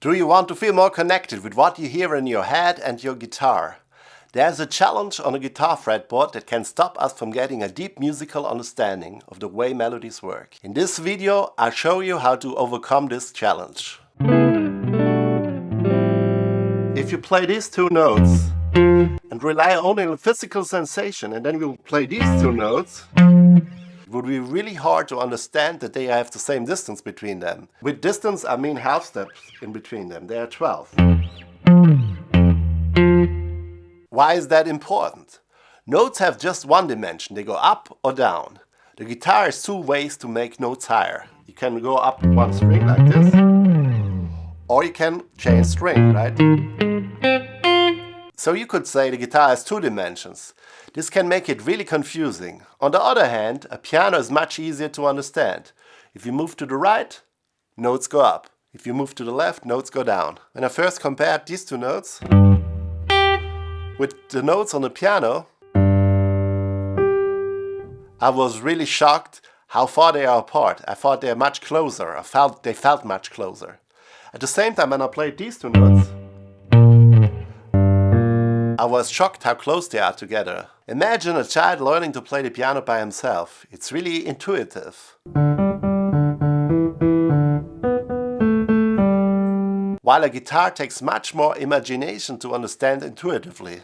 Do you want to feel more connected with what you hear in your head and your guitar? There's a challenge on a guitar fretboard that can stop us from getting a deep musical understanding of the way melodies work. In this video, I'll show you how to overcome this challenge. If you play these two notes and rely only on physical sensation, and then we'll play these two notes, it would be really hard to understand that they have the same distance between them. With distance, I mean half steps in between them. They are 12. Why is that important? Notes have just one dimension. They go up or down. The guitar has two ways to make notes higher. You can go up one string like this, or you can change string, right? So you could say the guitar has two dimensions. This can make it really confusing. On the other hand, a piano is much easier to understand. If you move to the right, notes go up. If you move to the left, notes go down. When I first compared these two notes with the notes on the piano, I was really shocked how far they are apart. I thought they are much closer. They felt much closer. At the same time, when I played these two notes, I was shocked how close they are together. Imagine a child learning to play the piano by himself. It's really intuitive. While a guitar takes much more imagination to understand intuitively.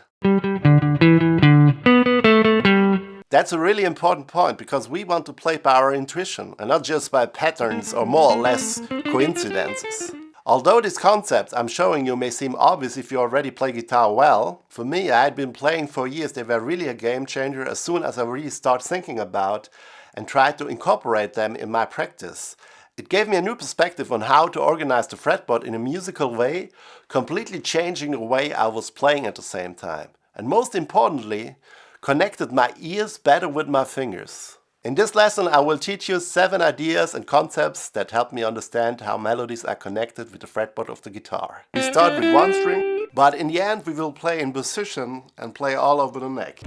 That's a really important point, because we want to play by our intuition and not just by patterns or more or less coincidences. Although these concepts I'm showing you may seem obvious if you already play guitar well, for me, I had been playing for years. They were really a game changer as soon as I really start thinking about and tried to incorporate them in my practice. It gave me a new perspective on how to organize the fretboard in a musical way, completely changing the way I was playing at the same time. And most importantly, connected my ears better with my fingers. In this lesson, I will teach you 7 ideas and concepts that help me understand how melodies are connected with the fretboard of the guitar. We start with one string, but in the end we will play in position and play all over the neck.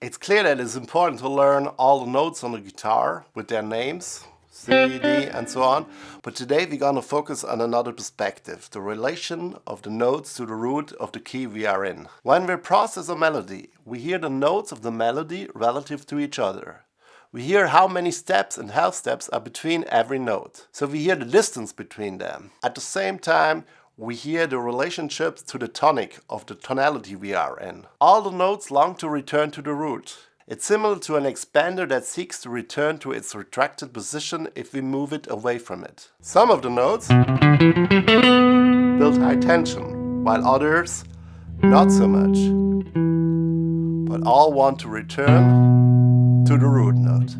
It's clear that it's important to learn all the notes on the guitar with their names, C, D, and so on. But today we're going to focus on another perspective, the relation of the notes to the root of the key we are in. When we process a melody, we hear the notes of the melody relative to each other. We hear how many steps and half steps are between every note. So we hear the distance between them. At the same time, we hear the relationships to the tonic of the tonality we are in. All the notes long to return to the root. It's similar to an expander that seeks to return to its retracted position if we move it away from it. Some of the notes build high tension, while others not so much. But all want to return to the root note.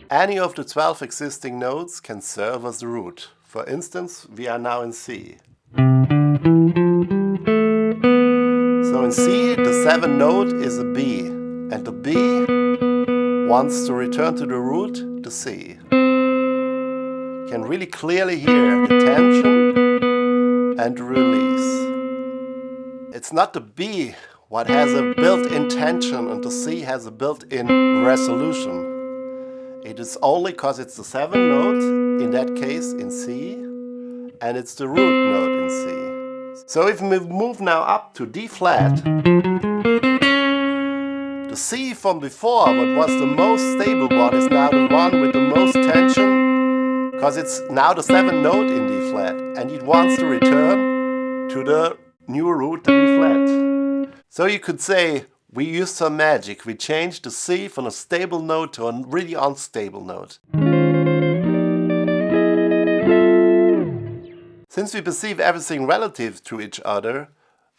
Any of the 12 existing notes can serve as the root. For instance, we are now in C. So in C, the 7th note is a B, and the B wants to return to the root, the C. You can really clearly hear the tension and the release. It's not the B what has a built-in tension and the C has a built-in resolution. It is only because it's the 7th note, in that case in C, and it's the root note in C. So if we move now up to D flat, the C from before, what was the most stable one, is now the one with the most tension, because it's now the 7th note in D flat, and it wants to return to the new root, the B flat. So you could say we used some magic. We changed the C from a stable note to a really unstable note. Since we perceive everything relative to each other,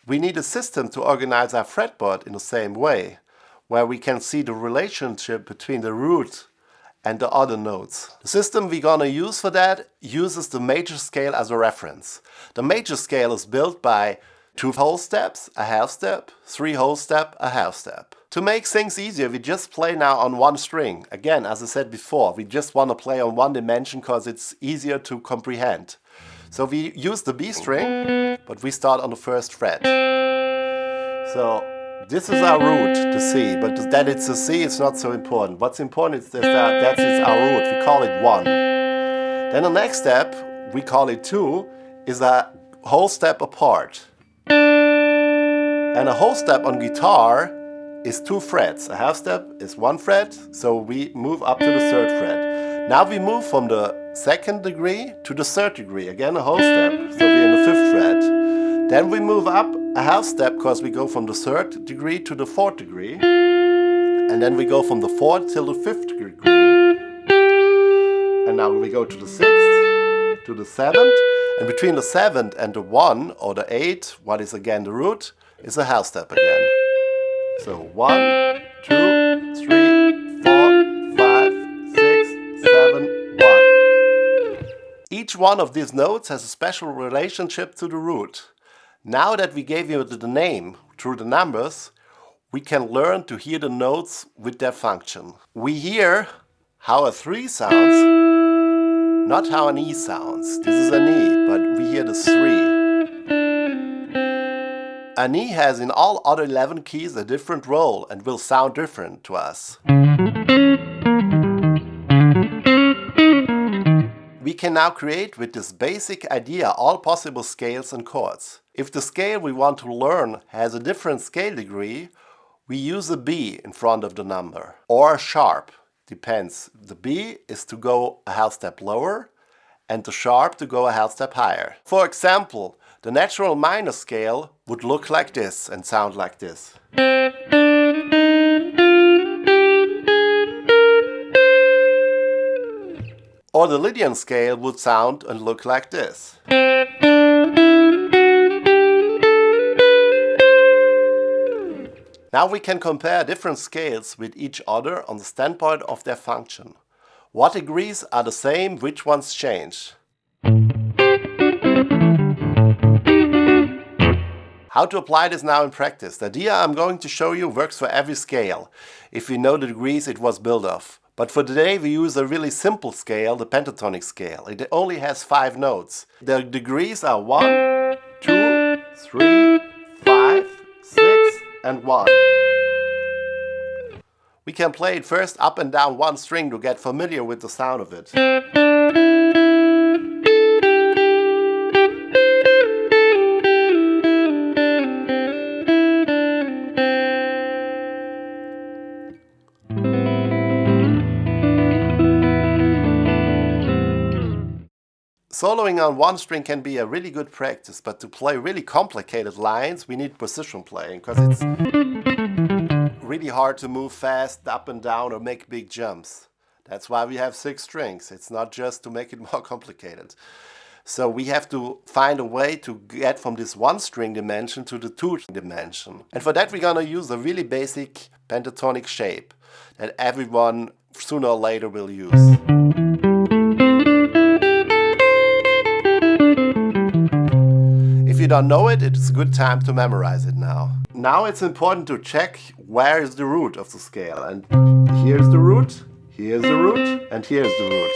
we need a system to organize our fretboard in the same way, where we can see the relationship between the root and the other notes. The system we're gonna use for that uses the major scale as a reference. The major scale is built by 2 whole steps, a half step, 3 whole step, a half step. To make things easier, we just play now on one string. Again, as I said before, we just want to play on one dimension because it's easier to comprehend. So we use the B string, but we start on the 1st fret. So this is our root, the C, but that it's a C is not so important. What's important is that it's our root. We call it 1. Then the next step, we call it 2, is a whole step apart. And a whole step on guitar is 2 frets. A half step is 1 fret, so we move up to the 3rd fret. Now we move from the 2nd degree to the 3rd degree. Again a whole step, so we're in the 5th fret. Then we move up a half step because we go from the 3rd degree to the 4th degree. And then we go from the 4th till the 5th degree. And now we go to the 6th, to the 7th. And between the 7th and the 1 or the 8, what is again the root, is a half step again. So 1, 2, 3, 4, 5, 6, 7, 1. Each one of these notes has a special relationship to the root. Now that we gave you the name through the numbers, we can learn to hear the notes with their function. We hear how a 3 sounds, not how an E sounds. This is an E, but we hear the 3. An E has in all other 11 keys a different role and will sound different to us. We can now create with this basic idea all possible scales and chords. If the scale we want to learn has a different scale degree, we use a B in front of the number. Or a sharp, depends. The B is to go a half step lower and the sharp to go a half step higher. For example, the natural minor scale would look like this and sound like this. Or the Lydian scale would sound and look like this. Now we can compare different scales with each other on the standpoint of their function. What degrees are the same, which ones change? How to apply this now in practice? The idea I'm going to show you works for every scale, if we know the degrees it was built of. But for today we use a really simple scale, the pentatonic scale. It only has 5 notes. The degrees are 1, 2, 3, 5, 6 and 1. We can play it first up and down one string to get familiar with the sound of it. Soloing on one string can be a really good practice, but to play really complicated lines we need precision playing, because it's really hard to move fast up and down or make big jumps. That's why we have 6 strings. It's not just to make it more complicated. So we have to find a way to get from this 1 string dimension to the 2 dimension. And for that we're gonna use a really basic pentatonic shape that everyone sooner or later will use. If you don't know it, it's a good time to memorize it now. Now it's important to check where is the root of the scale. And here's the root, here's the root, and here's the root.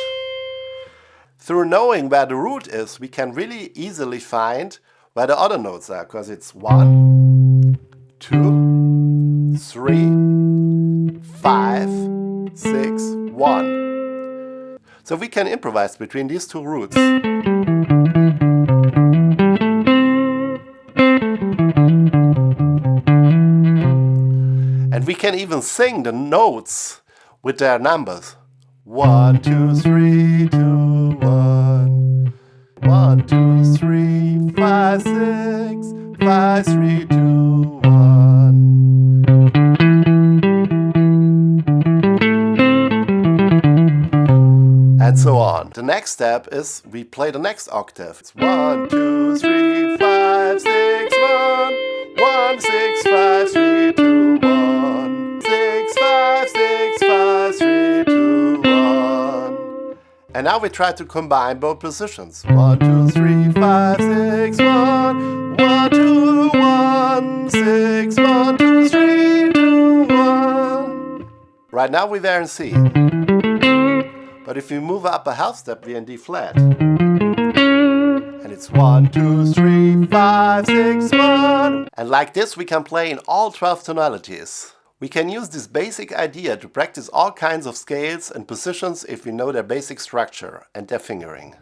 Through knowing where the root is, we can really easily find where the other notes are, because it's 1, 2, 3, 5, 6, 1. So we can improvise between these 2 roots. And we can even sing the notes with their numbers. 1, 2, 3, 2, 1. 1, 2, 3, 5, 6, 5, 3, 2, 1. And so on. The next step is we play the next octave. It's 1, 2, 3, 5, 6, 1. 1, 6, 5, 3, 2, 1. 6, 5, 6, 5, 3, 2, 1. And now we try to combine both positions. 1, 2, 3, 5, 6, 1. 1, 2, 1, 6, 1, 2, 3, 2, 1. Right now we're there in C. But if we move up a half step, we're in D flat. And and it's 1, 2, 3, 5, 6, 1. And like this we can play in all 12 tonalities. We can use this basic idea to practice all kinds of scales and positions if we know their basic structure and their fingering.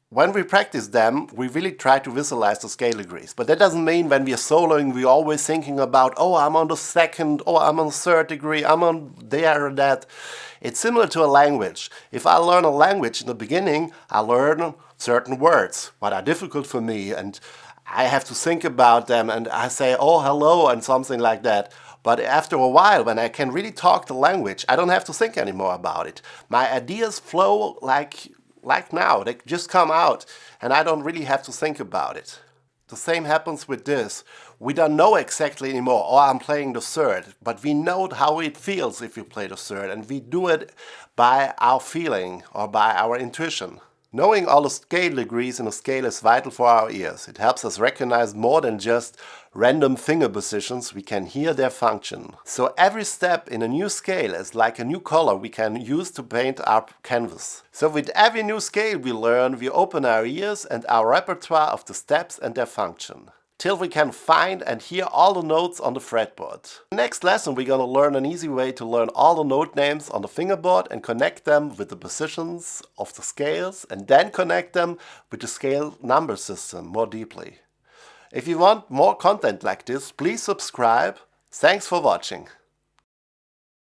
When we practice them, we really try to visualize the scale degrees. But that doesn't mean when we are soloing, we're always thinking about, oh, I'm on the second, oh, I'm on the third degree, I'm on there or that. It's similar to a language. If I learn a language in the beginning, I learn certain words, what are difficult for me, and I have to think about them, and I say, oh, hello, and something like that. But after a while, when I can really talk the language, I don't have to think anymore about it. My ideas flow like now, they just come out and I don't really have to think about it. The same happens with this. We don't know exactly anymore, oh, I'm playing the third, but we know how it feels if you play the third, and we do it by our feeling or by our intuition. Knowing all the scale degrees in a scale is vital for our ears. It helps us recognize more than just random finger positions, we can hear their function. So every step in a new scale is like a new color we can use to paint our canvas. So with every new scale we learn, we open our ears and our repertoire of the steps and their function, till we can find and hear all the notes on the fretboard. Next lesson we're gonna learn an easy way to learn all the note names on the fingerboard and connect them with the positions of the scales, and then connect them with the scale number system more deeply. If you want more content like this, please subscribe. Thanks for watching.